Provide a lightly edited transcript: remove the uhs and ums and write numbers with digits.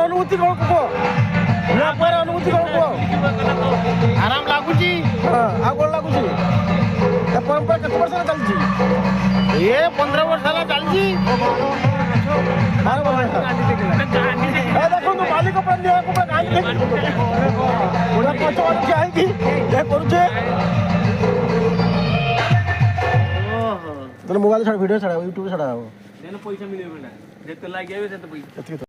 अनुभूति कौन अनुभूति कौन आराम लगुच कौन लगुच परंपरा केत वर्ष चलती ये 15 वर्ष है चलती देखो मालिक मोबाइल छाड़ वीडियो छाड़ा यूट्यूब छाड़ा पैसा मिले